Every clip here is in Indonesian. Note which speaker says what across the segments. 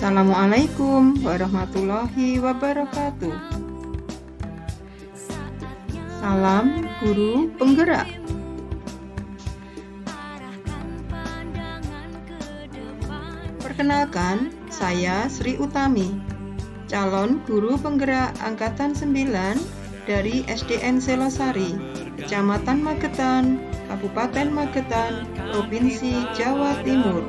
Speaker 1: Assalamualaikum warahmatullahi wabarakatuh. Salam guru penggerak. Perkenalkan, saya Sri Utami, calon guru penggerak angkatan 9 dari SDN Selosari, Kecamatan Magetan, Kabupaten Magetan, Provinsi Jawa Timur.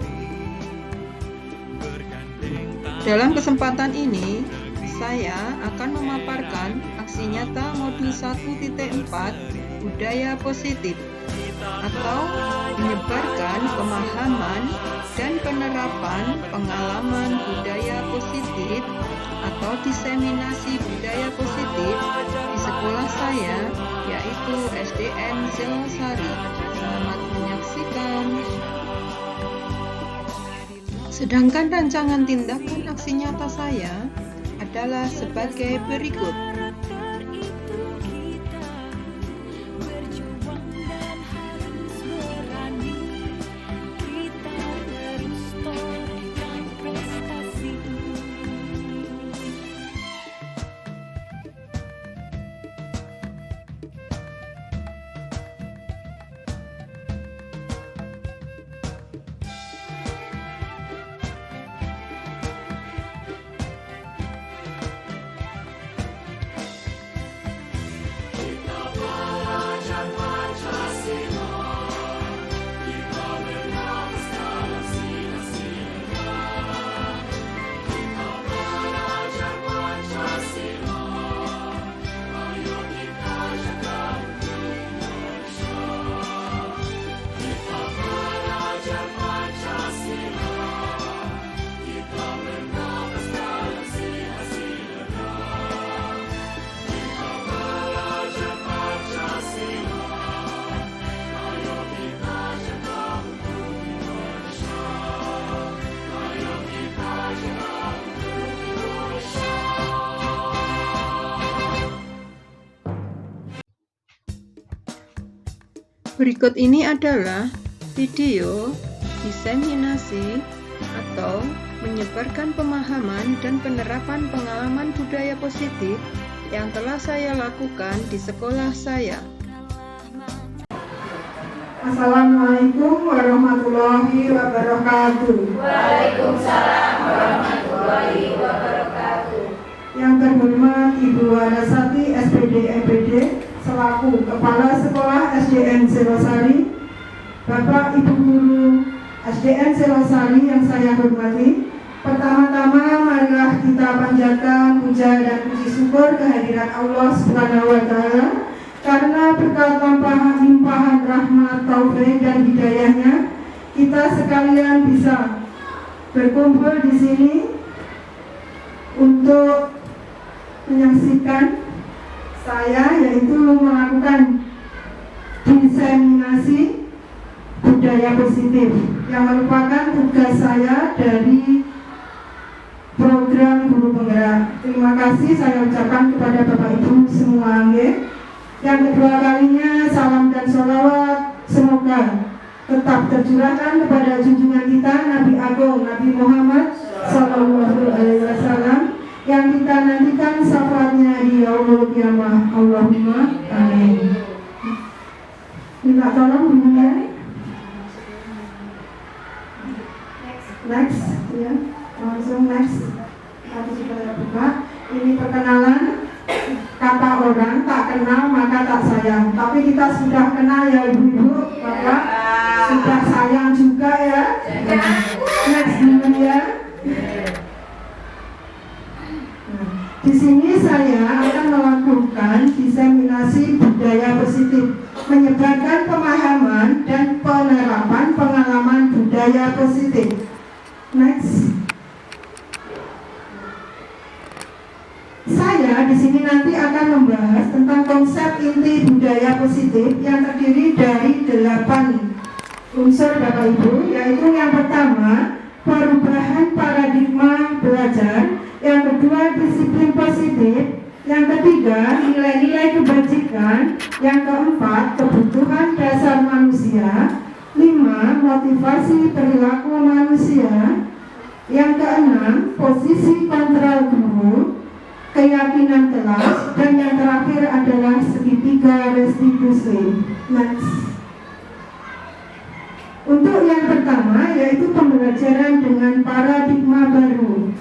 Speaker 1: Dalam kesempatan ini, saya akan memaparkan aksi nyata modul 1.4 budaya positif atau menyebarkan pemahaman dan penerapan pengalaman budaya positif atau diseminasi budaya positif di sekolah saya, yaitu SDN Selosari. Selamat menyaksikan. Sedangkan rancangan tindakan aksi nyata saya adalah sebagai berikut. Berikut ini adalah video diseminasi atau menyebarkan pemahaman dan penerapan pengalaman budaya positif yang telah saya lakukan di sekolah saya.
Speaker 2: Assalamualaikum warahmatullahi wabarakatuh.
Speaker 3: Waalaikumsalam warahmatullahi wabarakatuh.
Speaker 2: Yang terhormat Ibu Warasati SPD EPD selaku Kepala Sekolah SDN Selosari, Bapak Ibu Guru SDN Selosari yang saya hormati, pertama-tama marilah kita panjatkan puja dan puji syukur kehadirat Allah Subhanahu wa Ta'ala karena berkat limpahan rahmat, taufik dan hidayahnya kita sekalian bisa berkumpul di sini untuk menyaksikan saya, yaitu melakukan diseminasi budaya positif yang merupakan tugas saya dari program guru penggerak. Terima kasih saya ucapkan kepada Bapak Ibu semua. Yang kedua kalinya, salam dan sholawat semoga tetap tercurahkan kepada junjungan kita Nabi Agung Nabi Muhammad SAW yang kita nantikan syafaatnya di yaumul qiyamah. Allahumma amin. Minta tolong bunyinya. Next, ya, langsung next. Tadi sudah buka. Ini perkenalan. Kata orang tak kenal maka tak sayang. Tapi kita sudah kenal ya ibu-ibu, bapak. Sudah sayang juga ya. Next dulu ya. Di sini saya akan melakukan diseminasi budaya positif, menyebarkan pemahaman dan penerapan pengalaman budaya positif. Next. Saya di sini nanti akan membahas tentang konsep inti budaya positif yang terdiri dari 8 unsur Bapak Ibu, yaitu yang pertama perubahan paradigma belajar, yang kedua disiplin positif, yang ketiga nilai-nilai kebajikan, yang keempat kebutuhan dasar manusia, 5 motivasi perilaku manusia, Yang keenam, posisi kontrol guru, keyakinan kelas, dan yang terakhir adalah segitiga restitusi. Next. Untuk yang pertama yaitu pembelajaran dengan paradigma baru.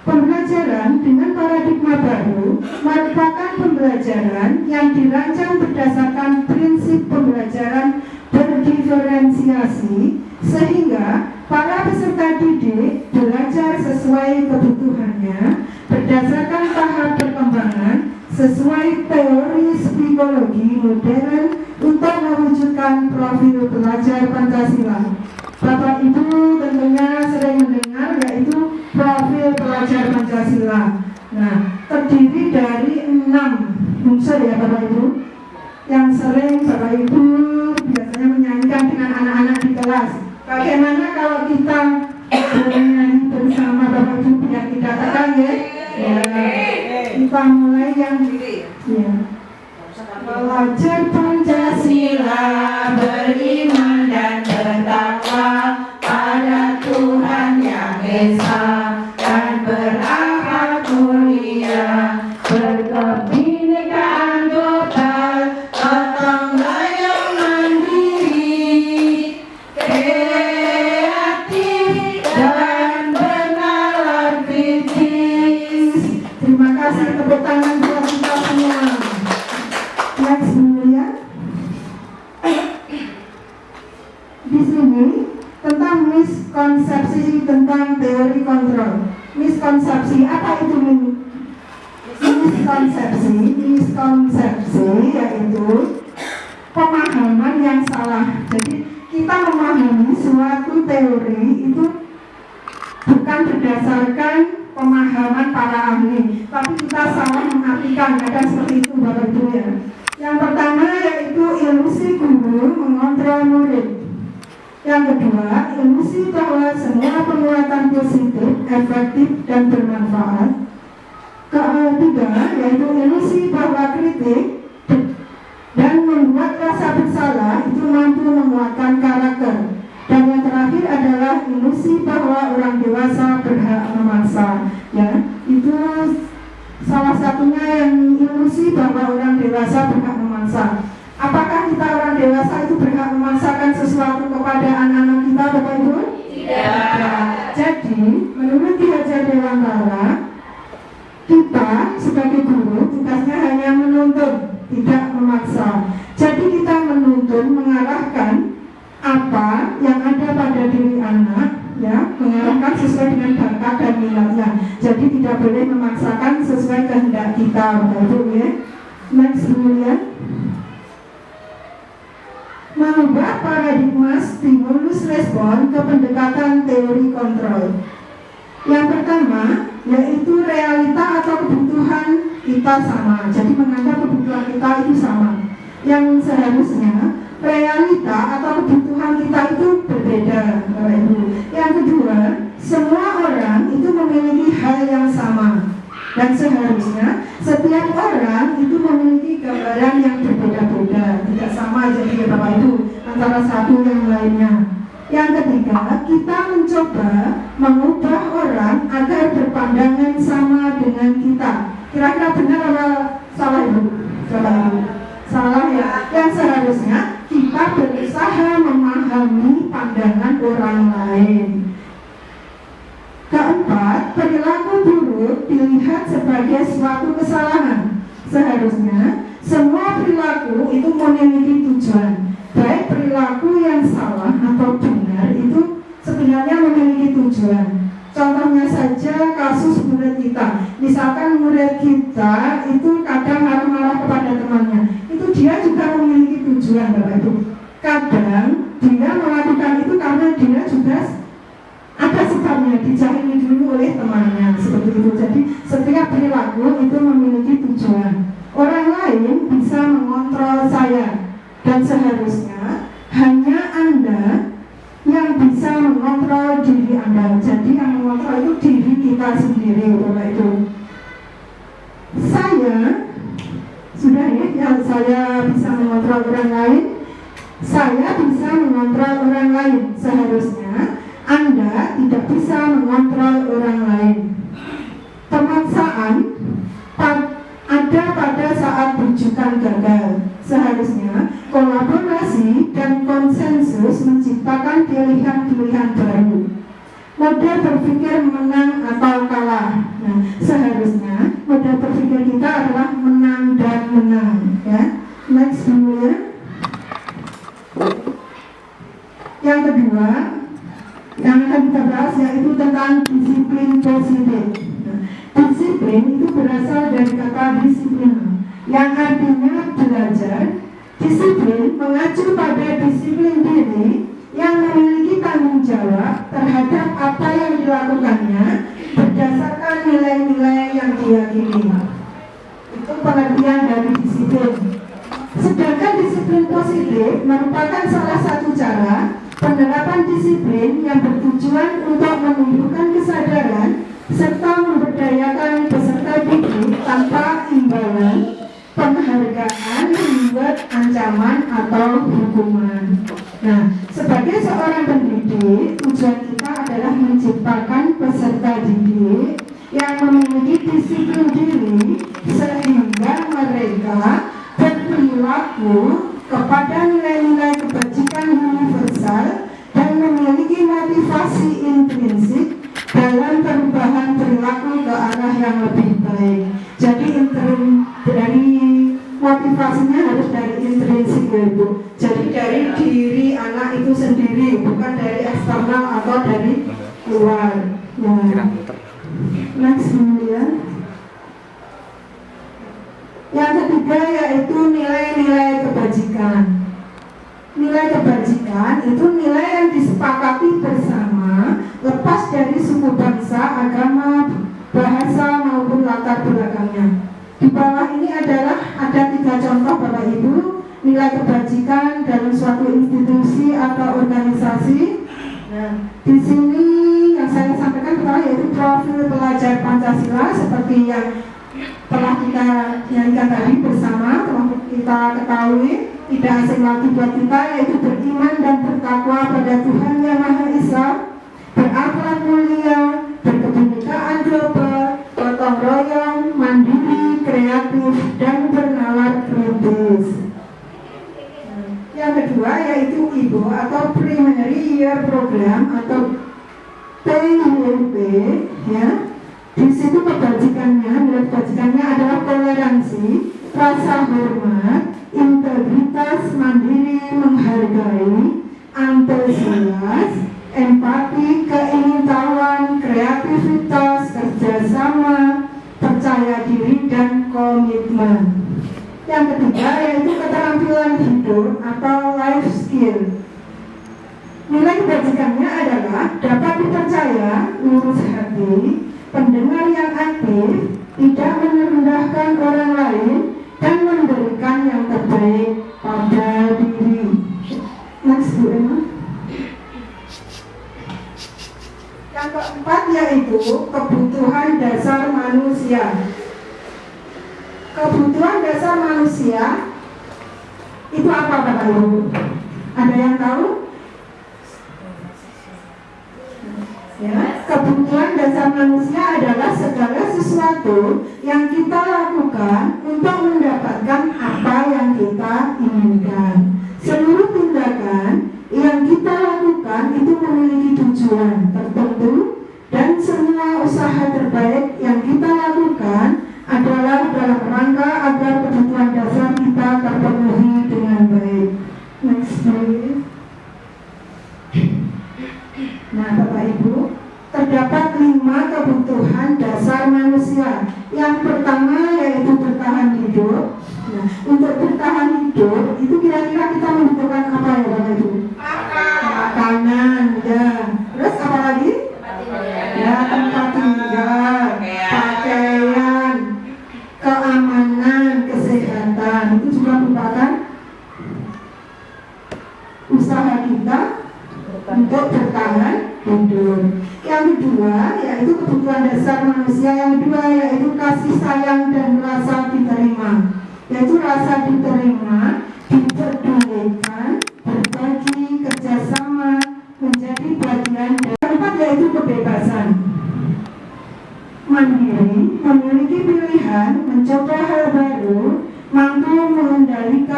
Speaker 2: Pembelajaran dengan paradigma baru merupakan pembelajaran yang dirancang berdasarkan prinsip pembelajaran berdiferensiasi sehingga para peserta didik belajar sesuai kebutuhannya berdasarkan tahap perkembangan sesuai teori psikologi modern untuk mewujudkan profil pelajar Pancasila. Bapak Ibu tentunya sering mendengar yaitu profil pelajar Pancasila. Nah, terdiri dari 6 unsur ya Bapak Ibu, yang sering Bapak Ibu biasanya menyanyikan dengan anak-anak di kelas. Bagaimana kalau kita bernyanyi bersama Bapak Ibu biar kita tekan ya? Ya, kita mulai yang ya. Pelajar Pancasila beriman dan bertakwa pada Tuhan Yang Esa dan berakhlak mulia, berkebinekaan total, gotong royong mandiri, kreatif dan bernalar kritis. Terima kasih, tepuk tangan buat kita semua. Next ya. Di sini tentang miskonsepsi tentang teori kontrol. Miskonsepsi apa itu? Miskonsepsi yaitu pemahaman yang salah. Jadi kita memahami suatu teori itu bukan berdasarkan pemahaman para ahli, tapi kita salah mengartikan. Ada seperti itu Bapak Ibu ya. Yang pertama yaitu ilusi guru mengontrol murid. Yang kedua, ilusi bahwa semua penguatan positif, efektif, dan bermanfaat. Ketiga, yaitu ilusi bahwa kritik dan membuat rasa bersalah itu mampu menguatkan karakter. Dan yang terakhir adalah ilusi bahwa orang dewasa berhak memaksa. Ya, itu salah satunya yang ilusi bahwa orang dewasa berhak memaksa. Apakah kita orang dewasa itu berhak memaksakan sesuatu kepada anak-anak kita, Bapak Ibu?
Speaker 3: Tidak.
Speaker 2: Jadi, menurut Ki Hajar Dewantara, kita sebagai guru tugasnya hanya menuntun, tidak memaksa. Jadi kita menuntun, mengarahkan apa yang ada pada diri anak, ya, mengarahkan sesuai dengan bakat dan minatnya. Jadi tidak boleh memaksakan sesuai kehendak kita, Bapak Ibu ya. Next dulu ya. Mengubah paradigma stimulus respon ke pendekatan teori kontrol. Yang pertama yaitu realita atau kebutuhan kita sama. Jadi menganggap kebutuhan kita itu sama. Yang seharusnya realita atau kebutuhan kita itu berbeda, Bapak Ibu. Yang kedua, semua orang itu memiliki hal yang sama. Dan seharusnya setiap orang itu memiliki gambaran yang berbeda-beda, tidak sama jadi Bapak Ibu antara satu yang lainnya. Yang ketiga, kita mencoba mengubah orang agar berpandangan sama dengan kita. Kira-kira benar atau salah Ibu? Salah ya. Yang seharusnya kita berusaha memahami pandangan orang lain. Keempat, perilaku buruk dilihat sebagai suatu kesalahan. Seharusnya semua perilaku itu memiliki tujuan. Baik perilaku yang salah atau benar itu sebenarnya memiliki tujuan. Contohnya saja kasus murid kita. Misalkan murid kita itu kadang marah-marah kepada temannya. Itu dia juga memiliki tujuan, Bapak Ibu. Kadang dia melakukan itu karena dia juga ada sebabnya, dicari dulu oleh temannya, seperti itu. Jadi setiap perilaku itu memiliki tujuan. Orang lain bisa mengontrol saya, dan seharusnya hanya Anda yang bisa mengontrol diri Anda. Jadi yang mengontrol itu diri kita sendiri, Bapak Ibu. Saya sudah ya, saya bisa mengontrol orang lain. Saya bisa mengontrol orang lain. Seharusnya Anda tidak bisa mengontrol orang lain. Pemaksaan ada pada saat rujukan gagal. Seharusnya kolaborasi dan konsensus menciptakan pilihan-pilihan baru. Model berpikir menang atau kalah. Nah, seharusnya model berpikir kita adalah menang dan menang. Ya, next dulu ya. Yang kedua, yang akan kita bahas yaitu tentang disiplin positif. Nah, disiplin itu berasal dari kata disiplin, yang artinya belajar. Disiplin mengacu pada disiplin diri yang memiliki tanggung jawab terhadap apa yang dilakukannya berdasarkan nilai-nilai yang diyakini. Itu pengertian dari disiplin. Sedangkan disiplin positif merupakan salah satu cara penerapan disiplin yang bertujuan untuk menumbuhkan kesadaran serta memberdayakan peserta didik tanpa imbalan, penghargaan, membuat ancaman atau hukuman. Nah, sebagai seorang pendidik, tujuan kita adalah menciptakan peserta didik yang memiliki disiplin diri sehingga mereka berperilaku kepada nilai-nilai kebajikan universal dan memiliki motivasi intrinsik dalam perubahan perilaku ke arah yang lebih baik. Jadi dari motivasinya harus dari intrinsik ya Ibu. Jadi dari diri anak itu sendiri, bukan dari eksternal atau dari luar. Ya. Next kemudian. Yang ketiga yaitu nilai-nilai kebajikan. Nilai kebajikan itu nilai yang disepakati bersama lepas dari suku bangsa, agama, bahasa maupun latar belakangnya. Di bawah ini adalah ada 3 contoh Bapak Ibu nilai kebajikan dalam suatu institusi atau organisasi. Nah, di sini yang saya sampaikan pertama yaitu profil pelajar Pancasila seperti yang telah kita nyanyikan tadi bersama, telah kita ketahui, tidak asing lagi buat kita, yaitu beriman dan bertakwa pada Tuhan Yang Maha Esa, berakhlak mulia, berkebinekaan global, gotong royong, mandiri, kreatif, dan bernalar kritis. Yang kedua yaitu IBO atau Primary Year Program atau PYP, ya. Di situ nilai kebajikannya adalah toleransi, rasa hormat, integritas, mandiri, menghargai, antusias, empati, keingintahuan, kreativitas, kerjasama, percaya diri, dan komitmen. Yang ketiga yaitu keterampilan hidup atau life skill. Nilai kebajikannya adalah dapat dipercaya, lurus hati, pendengar yang aktif, tidak merendahkan orang lain, dan memberikan yang terbaik pada diri. Next Bu Emma. Yang keempat yaitu kebutuhan dasar manusia. Kebutuhan dasar manusia itu apa Bapak Ibu? Ada yang tahu? Ya, kebutuhan dasar manusia adalah segala sesuatu yang kita lakukan untuk mendapatkan apa yang kita inginkan. Seluruh tindakan yang kita lakukan itu memiliki tujuan tertentu dan semua usaha terbaik yang kita lakukan adalah dalam rangka agar kebutuhan dasar kita terpenuhi dengan baik. Next please. Nah Bapak Ibu, terdapat 5 kebutuhan dasar manusia. Yang pertama yaitu bertahan hidup. Nah, untuk bertahan hidup itu kira-kira kita membutuhkan apa ya Bapak Ibu? Makanan, ya. Terus apa lagi? Ya, tempat tinggal, pakaian, keamanan, kesehatan. Itu juga merupakan usaha kita untuk bertahan hidup. Yang kedua yaitu kebutuhan dasar manusia. Yang kedua yaitu kasih sayang dan rasa diterima. Yaitu rasa diterima, diperdulikan, berbagi, kerjasama, menjadi bagian dari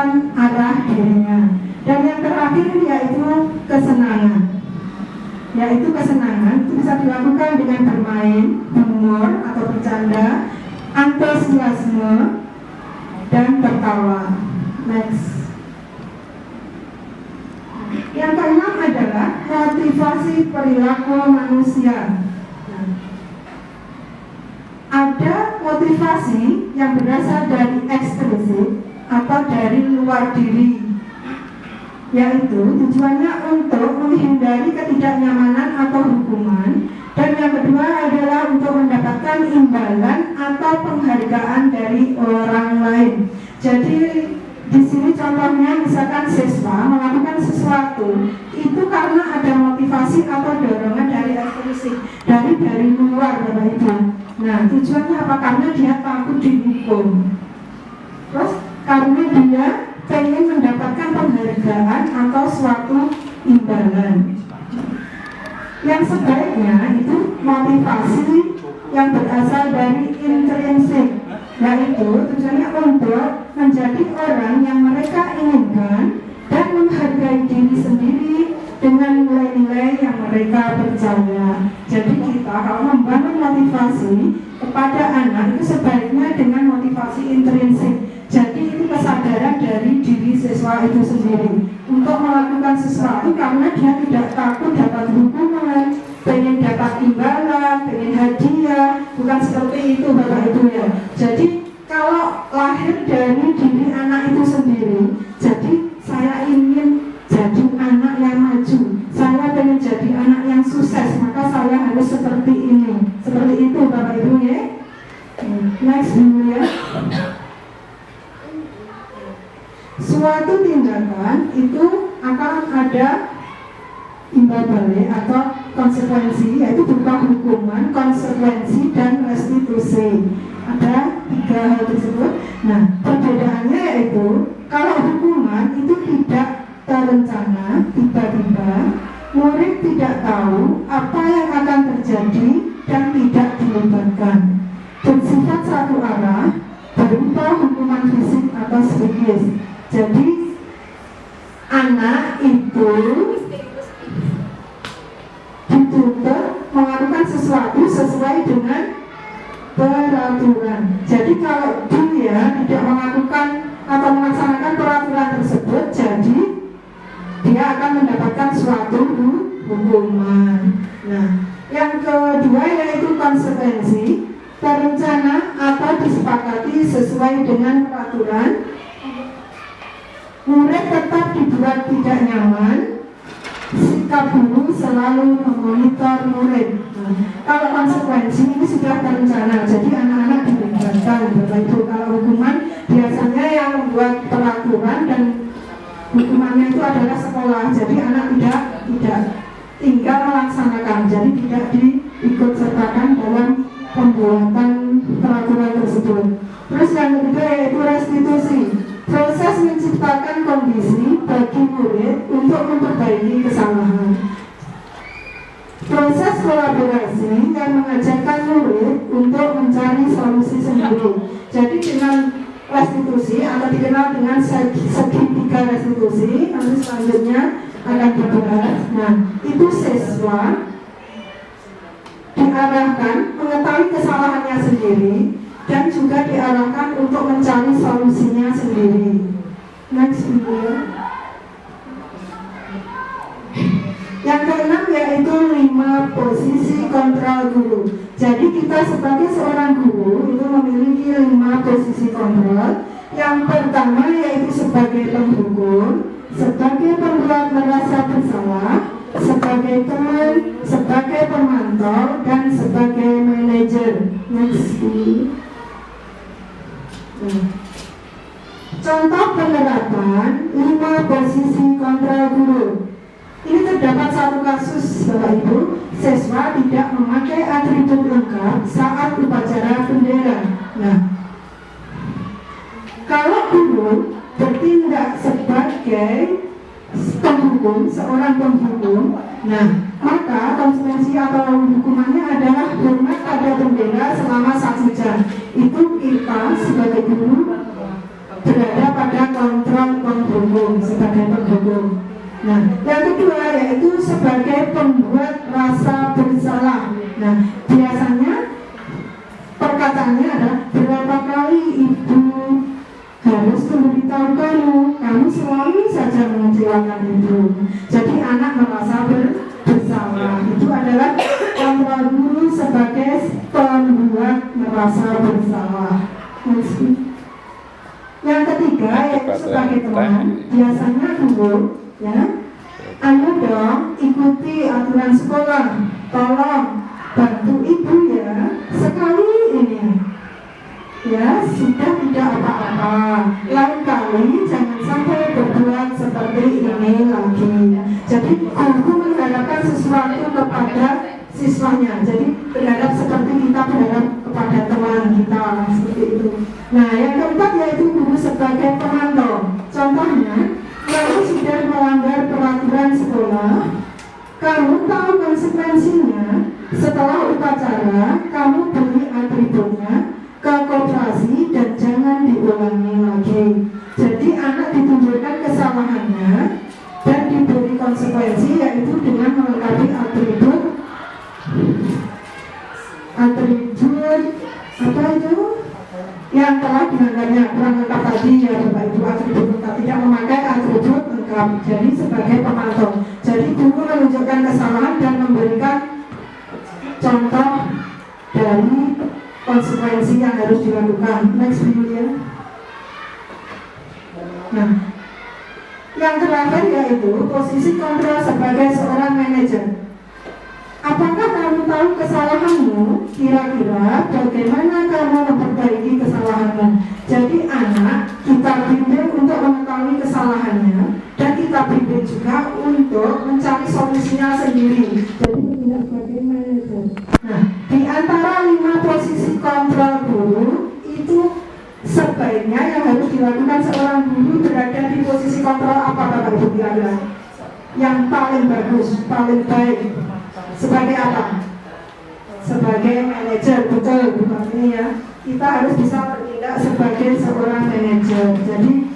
Speaker 2: menentukan arah dirinya. Dan yang terakhir yaitu kesenangan. Yaitu kesenangan itu bisa dilakukan dengan bermain, humor atau bercanda, antusiasme, dan tertawa. Next. Yang keenam adalah motivasi perilaku manusia. Nah, ada motivasi yang berasal dari ekstrinsik atau dari luar diri, yaitu tujuannya untuk menghindari ketidaknyamanan atau hukuman, dan yang kedua adalah untuk mendapatkan imbalan atau penghargaan dari orang lain. Jadi di sini contohnya misalkan siswa melakukan sesuatu itu karena ada motivasi atau dorongan dari ekstrinsik, dari luar, Bapak Ibu. Nah, tujuannya apa? Karena dia takut dihukum. Terus karena dia pengen mendapatkan penghargaan atau suatu imbalan. Yang sebaiknya itu motivasi yang berasal dari intrinsik, yaitu tujuannya untuk menjadi orang yang mereka inginkan dan menghargai diri sendiri dengan nilai-nilai yang mereka percaya. Jadi kita kalau membangun motivasi kepada anak itu sebaiknya dengan motivasi intrinsik. Jadi itu kesadaran dari diri siswa itu sendiri untuk melakukan sesuatu karena dia tidak takut dapat hukuman, pengen dapat imbalan, pengen hadiah, bukan seperti itu Bapak Ibu ya. Jadi kalau lahir dari diri anak itu sendiri, jadi saya ingin jadi anak yang maju, saya pengen jadi anak yang sukses, maka saya harus seperti ini, seperti itu Bapak Ibu ya. Next dulu ya. Suatu tindakan itu akan ada imbal balik atau konsekuensi, yaitu berupa hukuman, konsekuensi, dan restitusi. Ada 3 hal tersebut. Nah, perbedaannya yaitu kalau hukuman itu tidak terencana, tiba-tiba murid tidak tahu apa yang akan terjadi dan tidak dilibatkan, bersifat satu arah, berupa hukuman fisik atau psikis. Jadi anak itu dituntut melakukan sesuatu sesuai dengan peraturan. Jadi kalau dia tidak melakukan atau melaksanakan peraturan tersebut, jadi dia akan mendapatkan suatu hukuman. Nah, yang kedua yaitu konsekuensi, terencana atau disepakati sesuai dengan peraturan. Murid tetap dibuat tidak nyaman, sikap guru selalu memonitor murid. Nah, kalau konsekuensi ini sudah terencana, jadi anak-anak dilibatkan. Bapak Ibu, kalau hukuman biasanya yang membuat peraturan dan hukumannya itu adalah sekolah, jadi anak tidak tinggal melaksanakan, jadi tidak diikut sertakan dalam pembuatan peraturan tersebut. Terus yang ketiga yaitu restitusi, proses menciptakan kondisi bagi murid untuk memperbaiki kesalahan. Proses kolaborasi yang mengajarkan murid untuk mencari solusi sendiri. Jadi dengan restitusi atau dikenal dengan segitiga restitusi, nanti selanjutnya akan dibahas. Nah, itu siswa diarahkan mengetahui kesalahannya sendiri dan juga diarahkan untuk mencari solusinya sendiri. Next video. Yang keenam yaitu 5 posisi kontrol guru. Jadi kita sebagai seorang guru itu memiliki 5 posisi kontrol. Yang pertama yaitu sebagai penghukum, sebagai pembuat merasa bersalah, sebagai teman, sebagai pemantau, dan sebagai manajer. Next. Contoh penerapan 5 posisi kontrol guru. Ini terdapat satu kasus Bapak Ibu, siswa tidak memakai atribut lengkap saat upacara bendera. Nah, kalau guru bertindak sebagai penghukum, seorang penghukum, nah maka konsekuensi atau hukumannya adalah hormat pada bendera selama 1 jam. Itu kita sebagai guru berada pada kontrol pendukung, sebagai pendukung. Nah, yang kedua yaitu sebagai pembuat rasa bersalah. Nah, biasanya perkataannya adalah berapa kali ibu harus memberitahu kamu selalu saja mengecewakan ibu. Jadi anak merasa bersalah. Itu adalah kontrol guru sebagai pembuat merasa bersalah. Yang ketiga yaitu sebagai teman. Biasanya guru, ya, ayo dong ikuti aturan sekolah. Tolong bantu ibu ya. Sekali ini. Ya, sudah tidak apa-apa. Lain kali jangan sampai berbuat seperti ini lagi. Jadi guru mengharapkan sesuatu kepada siswanya. Jadi berharap seperti kita berharap kepada teman kita, seperti itu. Nah, yang keempat yaitu guru sebagai pemantau. Contohnya, kalau sudah melanggar peraturan sekolah, kamu tahu konsekuensinya. Setelah upacara, kamu beli atributnya ke koperasi dan jangan diulangi lagi. Jadi anak ditunjukkan kesalahannya dan diberi konsekuensi, yaitu dengan melengkapi atribut apa itu yang telah dilanggarnya, kurang lengkap tadi ya Bapak Ibu, atribut lengkap, tidak memakai atribut lengkap. Jadi sebagai pemantau, jadi guru menunjukkan kesalahan dan memberikan contoh dari konsekuensi yang harus dilakukan. Next video ya. Nah, yang terakhir yaitu posisi kontrol sebagai seorang manajer. Apakah kamu tahu kesalahanmu? Kira-kira bagaimana kamu memperbaiki kesalahanmu? Jadi anak kita bimbing untuk mengetahui kesalahannya dan kita bimbing juga untuk mencari solusinya sendiri. Jadi tidak sebagai manajer. Nah, di antara 5 posisi kontrol guru itu sebaiknya yang harus dilakukan seorang guru berada di posisi kontrol apa Bapak Ibu kira-kira? Yang paling bagus, paling baik. Sebagai apa? Sebagai manajer, betul bukan ini ya. Kita harus bisa bertindak sebagai seorang manajer. Jadi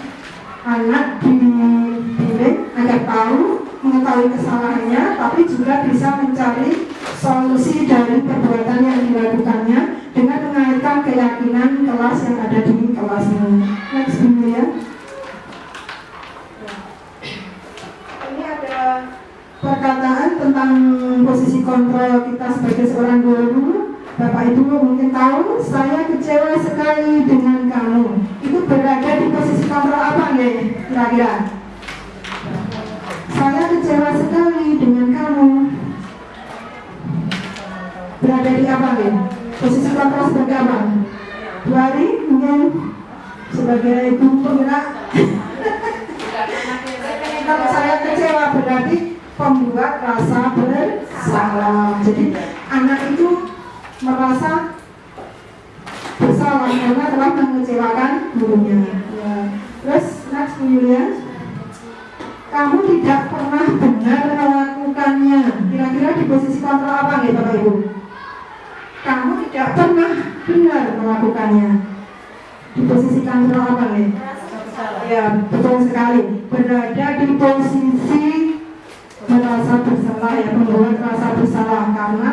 Speaker 2: anak dibimbing agar tahu, mengetahui kesalahannya, tapi juga bisa mencari solusi dari perbuatan yang dilakukannya dengan mengaitkan keyakinan kelas yang ada di kelasnya. Next dulu ya. Ini ada perkataan tentang posisi kontrol kita sebagai seorang guru. Bapak Ibu mungkin tahu, saya kecewa sekali dengan kamu. Itu berada di posisi kontrol apa nih kira-kira? Saya kecewa sekali dengan kamu. Berada di apa nih? Posisi kontrol sebagai apa? 2 hari mungkin sebagai ibu penggerak. Kalau saya kecewa berarti pembuat rasa bersalah. Jadi anak itu merasa bersalah karena telah mengecewakan gurunya. Ya. Terus next Yulia, kamu tidak pernah benar melakukannya. Kira-kira di posisi kontrol apa nih Bapak Ibu? Kamu tidak pernah benar melakukannya. Di posisi kontrol apa nih? Ya, betul sekali. Berada di posisi merasa bersalah, ya, membuat rasa bersalah karena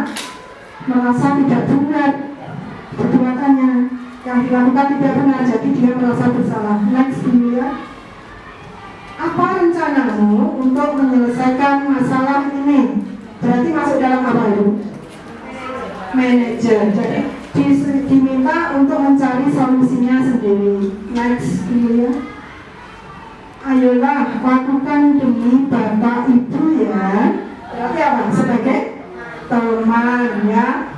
Speaker 2: merasa tidak benar perbuatannya, yang dilakukan tidak benar, jadi dia merasa bersalah. Next ya. Apa rencanamu untuk menyelesaikan masalah ini? Berarti masuk dalam apa itu? Manajer. Jadi diminta untuk mencari solusinya sendiri. Next ya. Ayolah lakukan demi Bapak Ibu ya. Berarti apa? Sebagai teman ya.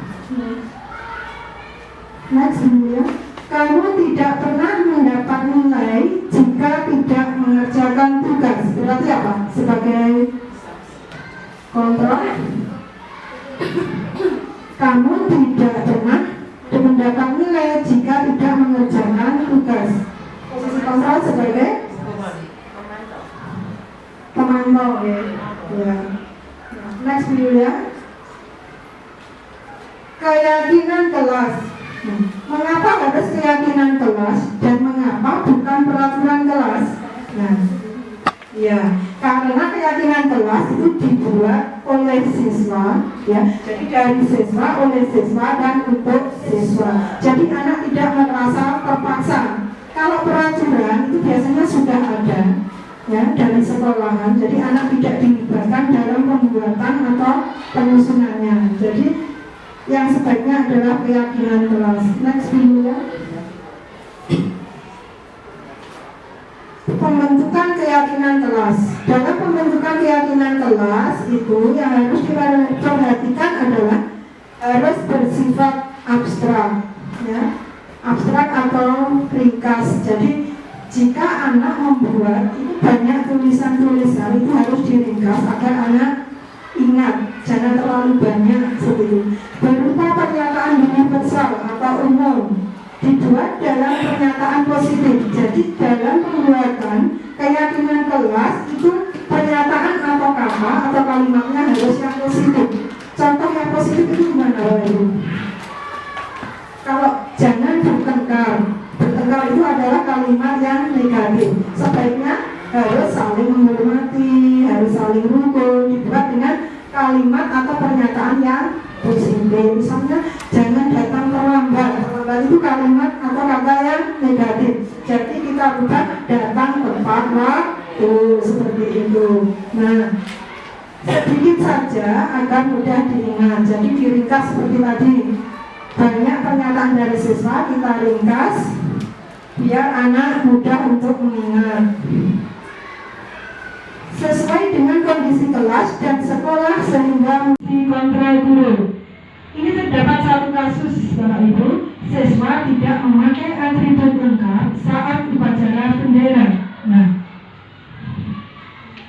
Speaker 2: Next ya. Kamu tidak pernah mendapat nilai jika tidak mengerjakan tugas. Berarti apa? Sebagai kontrol. Kamu tidak pernah mendapat nilai jika tidak mengerjakan tugas. Posisi kontrol sebagai pemantau ya. Next video ya. Keyakinan kelas. Mengapa harus keyakinan kelas dan mengapa bukan peraturan kelas? Nah, Ya, karena keyakinan kelas itu dibuat oleh siswa, ya. Jadi dari siswa, oleh siswa, dan untuk siswa. Jadi anak tidak merasa terpaksa. Kalau peraturan itu biasanya sudah ada, ya, dari sekolahan. Jadi anak tidak dilibatkan dalam pembuatan atau penyusunannya. Jadi yang sebaiknya adalah keyakinan kelas. Next dulu ya. Pembentukan keyakinan kelas. Dalam pembentukan keyakinan kelas itu yang harus diperhatikan adalah harus bersifat abstrak, ya, abstrak atau ringkas. Jadi jika anak membuat itu banyak tulisan-tulisan itu harus diringkas agar anak ingat, jangan terlalu banyak seperti itu. Berupa pernyataan universal atau umum dibuat dalam pernyataan positif. Jadi dalam pembuatan keyakinan kelas itu pernyataan atau kata atau kalimatnya harus yang positif. Contoh yang positif itu gimana Ibu? Kalau jangan bertengkar. Bertengkar itu adalah kalimat yang negatif. Sebaiknya harus saling menghormati, harus saling rukun. Dibuat dengan kalimat atau pernyataan yang positif. Misalnya jangan datang terlambat. Terlambat itu kalimat atau kata yang negatif. Jadi kita bukan datang tepat waktu, seperti itu. Nah, sedikit saja agar mudah diingat. Jadi diringkas seperti tadi. Banyak pernyataan dari siswa kita ringkas biar anak mudah untuk mengingat. Sesuai dengan kondisi kelas dan sekolah sehingga dikontrol guru. Ini terdapat satu kasus Bapak Ibu, siswa tidak memakai atribut lengkap saat upacara bendera. Nah,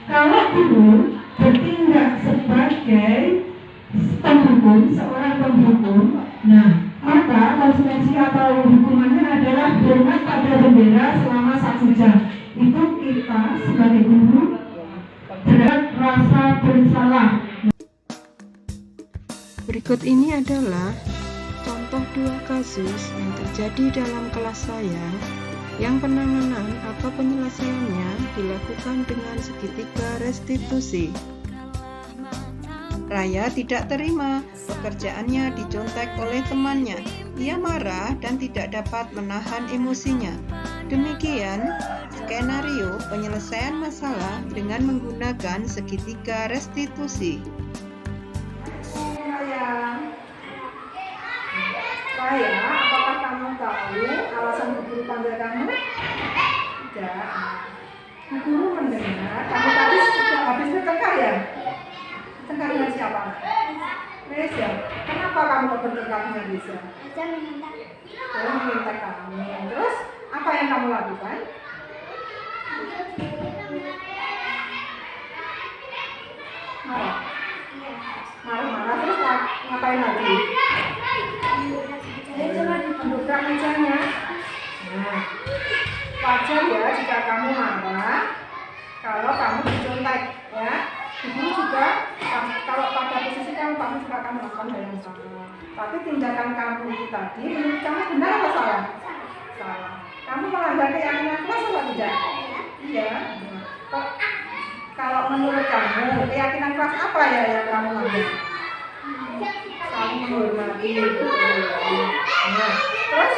Speaker 2: kalau guru bertindak sebagai penghukum, seorang penghukum, nah maka konsekuensi atau hukumannya adalah hormat pada bendera selama 1 jam. Itu kita sebagai guru terhadap rasa bersalah.
Speaker 1: Berikut ini adalah contoh 2 kasus yang terjadi dalam kelas saya yang penanganan atau penyelesaiannya dilakukan dengan segitiga restitusi. Raya tidak terima, pekerjaannya dicontek oleh temannya. Ia marah dan tidak dapat menahan emosinya. Demikian skenario penyelesaian masalah dengan menggunakan segitiga restitusi.
Speaker 2: Raya, apakah kamu tahu alasan guru panggil kamu? Tidak. Guru mendengar kamu tadi sudah habis bertengkar ya? Bertengkar dengan siapa? Reza. Kenapa kamu kok bertengkar dengan Reza? Reza meminta kamu. Terus apa yang kamu lakukan? Marah. Marah-marah terus ngapain lagi? Mendobrak mejanya. Nah, wajar ya jika kamu marah kalau kamu dicontek, ya. Guru juga kalau pada posisi kamu pasti juga kamu lakukan hal yang sama. Tapi tindakan kamu itu tadi menurut kamu benar atau salah? Salah. Kamu melanggar keyakinan kelas atau tidak? Iya. Kalau menurut kamu keyakinan kelas apa ya yang kamu langgar? Saling menghormati. Nah, terus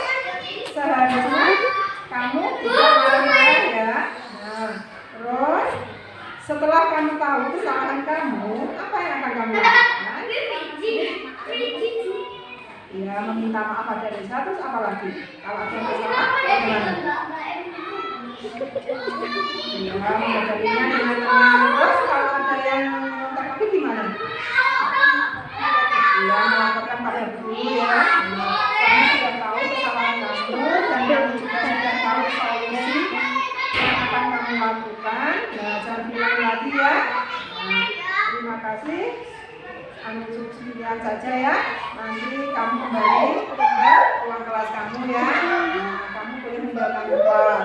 Speaker 2: seharusnya kamu tidak marah-marah ya. Nah, terus setelah kamu tahu kesalahan kamu, apa yang akan kamu lakukan? Ya, meminta maaf pada Reza, terus apa lagi? Kalau ada masalah, bagaimana? Ya, menghadapinya dengan tenang. Terus kalau ada yang kontak lagi gimana? Ya, melaporkan pada guru ya. Kamu sudah tahu kesalahan kamu dan kamu juga sudah tahu solusi yang akan kamu lakukan. Ya, jangan bilang lagi ya. Terima kasih. Cukup sekian saja ya. Nanti kamu kembali ke ruang kelas kamu ya. Kamu boleh membawa keluar.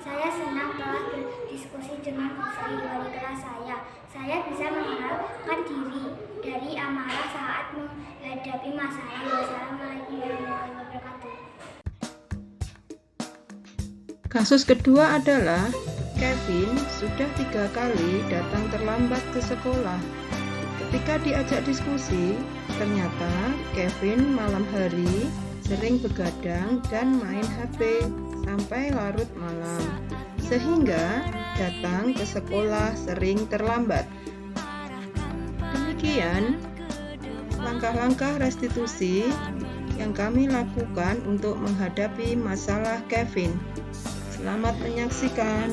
Speaker 4: Saya senang telah berdiskusi dengan Bu Sri, wali kelas saya. Saya bisa mengharapkan diri dari amarah saat menghadapi masalah. Wassalamualaikum warahmatullahi wabarakatuh.
Speaker 1: Kasus kedua adalah Kevin sudah 3 kali datang terlambat ke sekolah. Ketika diajak diskusi, ternyata Kevin malam hari sering begadang dan main HP sampai larut malam, sehingga datang ke sekolah sering terlambat. Demikian langkah-langkah restitusi yang kami lakukan untuk menghadapi masalah Kevin. Selamat menyaksikan.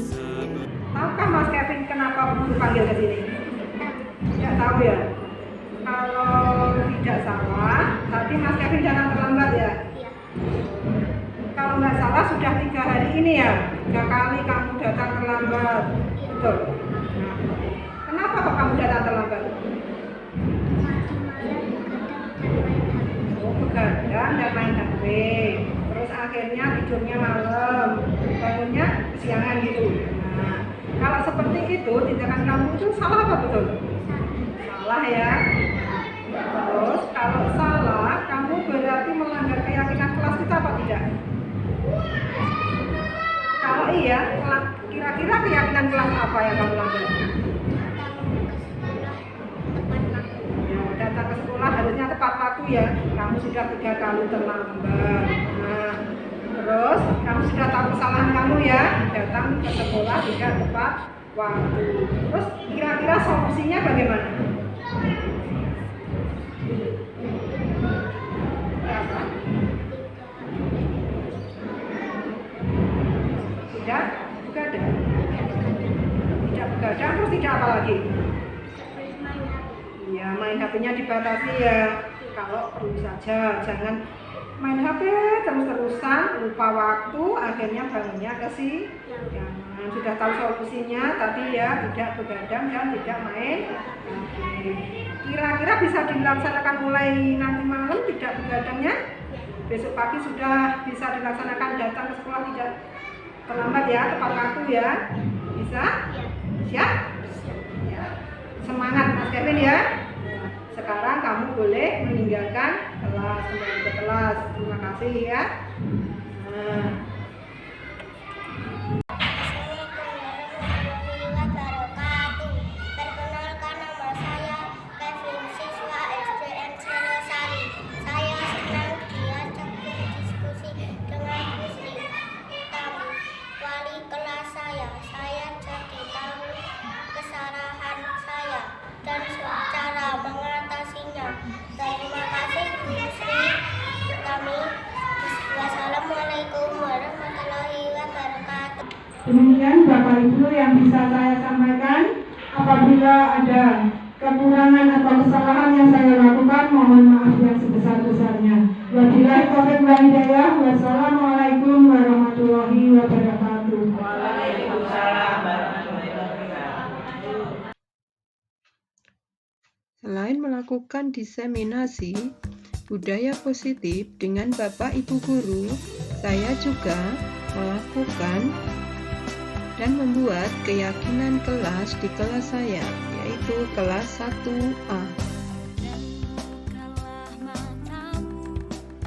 Speaker 2: Tahukah Mas Kevin kenapa dipanggil ke sini? Tidak tahu ya? Kalau tidak salah, tadi Mas Kevin datang terlambat ya?
Speaker 4: Iya.
Speaker 2: Kalau nggak salah sudah 3 hari ini ya? 3 kali kamu datang terlambat. Betul? Nah, kenapa kok kamu datang terlambat? Oh, begadang dan main HP. Terus akhirnya tidurnya malam, bangunnya kesiangan gitu. Nah, kalau seperti itu, tindakan kamu itu salah apa betul? Salah ya. Terus kalau salah, kamu berarti melanggar keyakinan kelas kita apa tidak? Kalau iya, kira-kira keyakinan kelas apa yang kamu langgar? Ya, datang ke sekolah harusnya tepat waktu ya. Kamu sudah 3 kali terlambat. Nah, terus kamu sudah tahu kesalahan kamu ya, datang ke sekolah tidak tepat waktu. Terus kira-kira solusinya bagaimana? Tidak begadang. Tidak begadang, terus tidak apa lagi? Iya, main HP-nya dibatasi ya. Kalau perlu saja, jangan main HP terus-terusan, lupa waktu, akhirnya bangunnya kesiangan. Sudah tahu solusinya tadi ya, tidak begadang dan tidak main HP. Kira-kira bisa dilaksanakan mulai nanti malam tidak begadangnya? Besok pagi sudah bisa dilaksanakan datang ke sekolah tidak terlambat ya, tepat waktu ya? Bisa? Siap? Ya. Semangat Mas Kevin ya. Sekarang kamu boleh meninggalkan kelas, kembali ke kelas. Terima kasih ya. Nah.
Speaker 4: Perkenalkan, nama saya Kevin, siswa SDN Selosari. Saya senang diajak berdiskusi dengan Bu Sri Utami, wali kelas saya. Saya jadi tahu kesalahan saya dan cara mengatasinya. Terima kasih Bu Sri Utami. Wassalamualaikum warahmatullahi wabarakatuh.
Speaker 2: Demikian Bapak Ibu yang bisa saya sampaikan. Apabila ada kekurangan atau kesalahan yang saya lakukan, mohon maaf yang sebesar-besarnya. Wabillahi taufiq wal hidayah. Wassalamualaikum warahmatullahi wabarakatuh.
Speaker 3: Waalaikumsalam warahmatullahi wabarakatuh.
Speaker 1: Selain melakukan diseminasi budaya positif dengan Bapak Ibu guru, saya juga melakukan dan membuat keyakinan kelas di kelas saya, yaitu kelas 1A.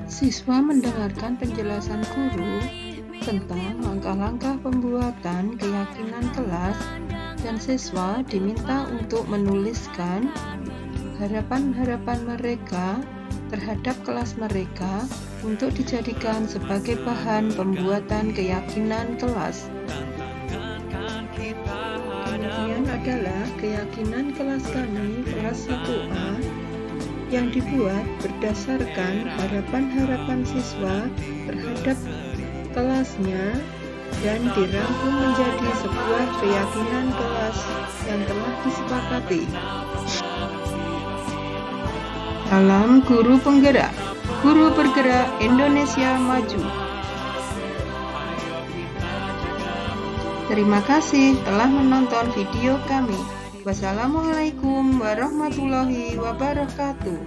Speaker 1: Siswa mendengarkan penjelasan guru tentang langkah-langkah pembuatan keyakinan kelas, dan siswa diminta untuk menuliskan harapan-harapan mereka terhadap kelas mereka untuk dijadikan sebagai bahan pembuatan keyakinan kelas. Demikian adalah keyakinan kelas kami, kelas 1A, yang dibuat berdasarkan harapan-harapan siswa terhadap kelasnya dan dirangkum menjadi sebuah keyakinan kelas yang telah disepakati. Salam Guru Penggerak, Guru Bergerak Indonesia Maju. Terima kasih telah menonton video kami. Wassalamualaikum warahmatullahi wabarakatuh.